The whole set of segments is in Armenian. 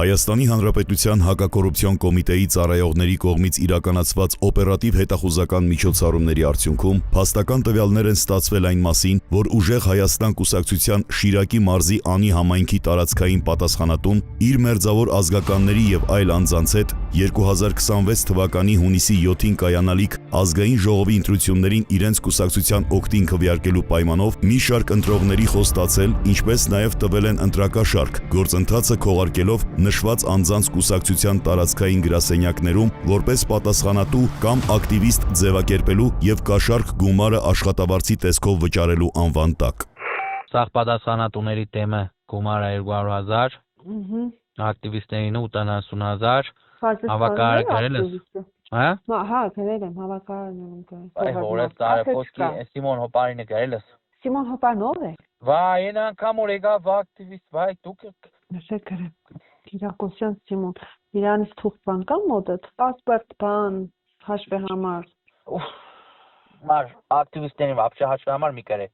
Հայաստանի Հանրապետության հակակոռուպցիոն կոմիտեի ծառայողների կողմից իրականացված օպերատիվ հետախուզական միջոցառումների արդյունքում փաստական տվյալներ են ստացվել այն մասին, որ Ուժեղ Հայաստան կուսակցության Շիրակի մարզի Անի համայնքի տարածքային պատասխանատուն իր մերձավոր ազգականների եւ այլ անձանց հետ 2026 թվականի հունիսի 7-ին կայանալիք ազգային ժողովի ընտրություններին իրենց կուսակցության օգտին քվեարկելու պայմանով մի շարք ընտրողների խոստացել, ինչպես նաեւ տվել են ընտրակաշարք, գործընթացը քողարկելով նշված անձանց կուսակցության տարածքային գրասենյակներում որպես պատասխանատու կամ ակտիվիստ ձևակերպելու եւ կաշառք գումարը աշխատավարձի տեսքով վճարելու անվան տակ։ Սաղ պատասխանատուների թեմը գումարը 200,000, ակտիվիստներին 80,000, հավաքարարը գրել ես։ Հա? Հա, գրել եմ, հավաքարարն եմ գրել։ Այ հորս տարեփոստի Սիմոն Հոպարինը գրել ես։ Սիմոն Հոպարն ով է։ Վայ, այն անգամ որ եկավ ակտիվիստ, վայ, դուք Նշեք գրեմ։ Կիրակոսյան Սիմոն, իրանից թուղթ բան կա մոտդ, պասպորտ բան, հաշվի համար։ Մար ակտիվիստներին вообще հաշվի համար մի կրե։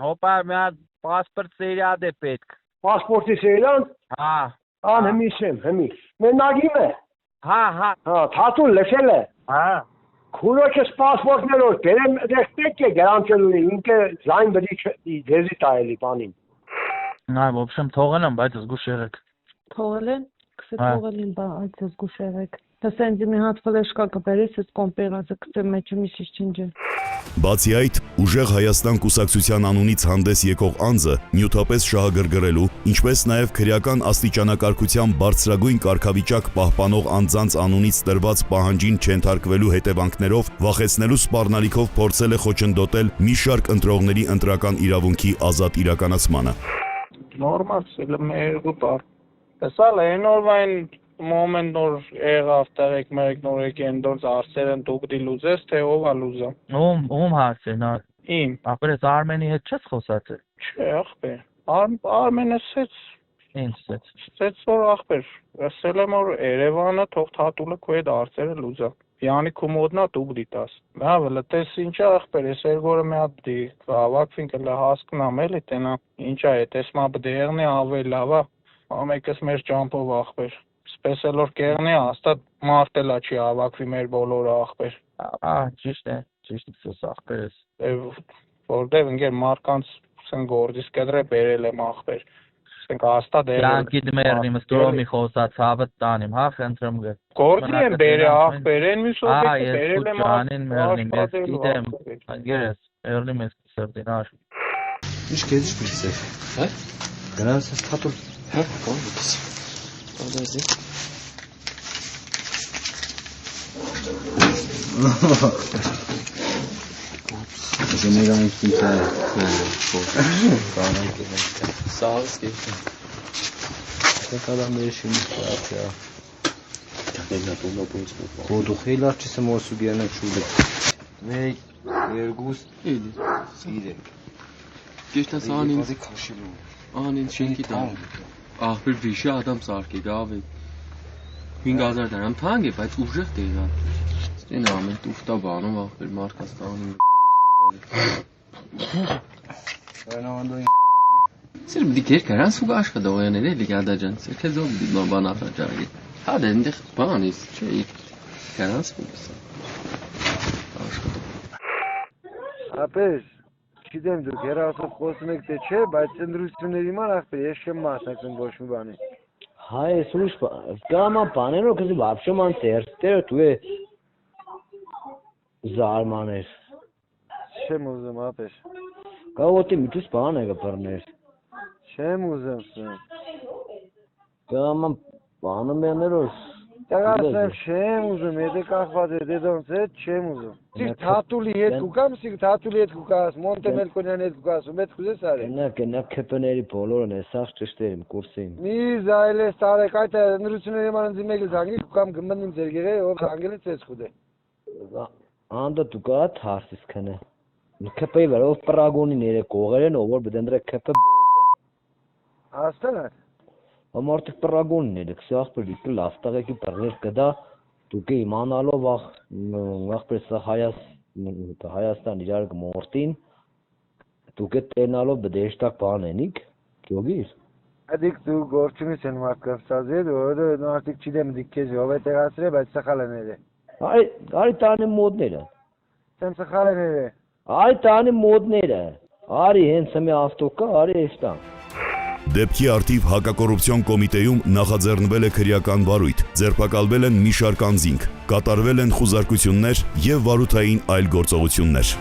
Հոպար մի հատ պասպորտ սերիադ է պետք։ Պասպորտի սերիան։ Հա։ Ան հմիշեմ, հմի։ Մենագիմ է։ Հա։ Հա, թաթուն լսել է։ Հա։ Քուրոջս պասպորտներով դերեմ դեստեք է գրանցելու ինքը զայն բրի դեզի տայելի բանին։ Նա в общем թողել եմ, բայց զգուշ եղեք։ Թողել են, քսե թողել են, բայց զգուշ եղեք։ Դասեն մի հատ ֆլեշկա կբերես, այս կոմպերազը կծե մեջը մի շիշ չնջը։ Բացի այդ, Ուժեղ Հայաստան կուսակցության անունից հանդես եկող անձը նյութապես շահագրգռելու, ինչպես նաև քրեական աստիճանակարգության բարձրագույն կարգավիճակ պահպանող անձանց անունից տրված պահանջին չենթարկվելու հետևանքներով վախեցնելու սպառնալիքով փորձել է խոչընդոտել մի շարք ընտրողների ընտրական իրավունքի ազատ իրականացմանը։ Normal, սելմերգուտար։ Տեսալ է նորմալ moment նոր եղավ տղեկ մերկ նորեկ են դուրս արսերն դուք դի լուզես թե ով է լուզա։ Ում հարցն է։ Իմ։ Ապրես Արմենի հետ չես խոսացել։ Չէ, ախպեր։ Արմենը սեց։ Ինչ սեց։ Սեց որ ախպեր։ Ասել եմ որ Երևանը թող թաթուլը քո հետ արսերը լուզա։ Յանի կոմոդնա դուք դիտաս։ Հավելը տես ինչա ախպեր, ես երգորը մի հատ դի հավաքվին կլա հասկնամ էլի տենա։ Ինչա է, տեսմա բդերն է ավել լավա։ Ամեկս մեր ճամփով ախպեր։ Սպեսել որ կերնի հաստատ մարտելա չի հավաքվի մեր բոլորը ախպեր։ Ճիշտ է, ախպերս։ Որտեվ ինգեր մարկանց սեն գործիս կդրե բերել եմ ախպեր։ Սենք հաստատ է։ Լանկի դմերնի մստորոմի խոսած հավը տանիմ, հա խնդրում գը։ Գործի եմ բերե ախպեր, են մի սոպետ բերել եմ ախպերին մերնի մեզ գիտեմ, գերես, երնի մեզ սրդին աշ։ Ինչ կեզիշ բրիցեր, հա? Գրանց ես թատում, հա? Կոն բուտիս։ Ադազի։ Že nejraný tím se Sağız geçti. Ne kadar meşhur ya. Kodu xeyli artçısı morsu bir yana çuldu. Ne yergus idi. İyi. Geçten sahnenin anin şenki tam. Ah bir vişe adam sarki abi. Hingazar denem tangi բայց ուժեղ դերա։ Ստեն ամեն տուֆտա բանում ախ bir markastan. Սեր մի դիքեր կարան սուգ աշխը դողյանել էլի գադաջան։ Սեր քեզ ով դիլո բան ախաջայի։ Հա դենդ բանից չէ։ Կարան սուգ։ Աշխը։ Ապես Չգիտեմ դուք երասով խոսում եք թե չէ, բայց ընտրությունների ման ախպեր ես չեմ մասնակցում ոչ մի բանի։ Հայ, слушай, կամա բաներով քեզ вообще ման տերստերը դու է զարմաներ։ Չեմ ուզում ապես։ Կողոտի միտուս բան է կբռներ։ Չեմ ուզում սա։ Կամա բանը մեներով Տղասեմ չեմ ուզում, եթե կախված է դեդոնց հետ չեմ ուզում։ Սիկ թաթուլի հետ կուկամ, սիկ թաթուլի հետ կուկաս, Մոնտե Մելքոնյանի հետ կուկաս, մեծ կուզես արի։ Կնա քեպների բոլորն է սաղ ճշտերիմ կուրսին։ Մի զայլես տարեք այդ ընտրությունների մանձի մեկը զանգի կուկամ գմնում ձերգերը, ով զանգելը ցես խուդե։ Անդա դու կա թարսիս քնե։ Քեպեի վրա ով պրագոնի ները կողեր են, ով որ բդենդրե քեպը բոզ է։ Աստանա։ Ամարտիկ պրագոնն է, քսախ պրիկը լաստաղեկի պրներ կդա դուք իմանալով ախպրս Հայաստան իրար գմորտին դուք տենալով բդեշտակ բան ենիք գյուղիր Ադիք դու գործունից են մարդկանց ստազել, որը արդիկ չիդեմ դիք քեզ ով է տեղացրել, բայց սխալ է ները։ Արի տանի մոդները։ Սեմ սխալ է ները։ Արի տանի մոդները։ Արի հենց մի ավտոկա, արի էստան։ Դեպքի արդիվ հակակոռուպցիոն կոմիտեում նախաձեռնվել է քրեական վարույթ, ձերբակալվել են մի շարք անձինք, կատարվել են խուզարկություններ եւ վարութային այլ գործողություններ։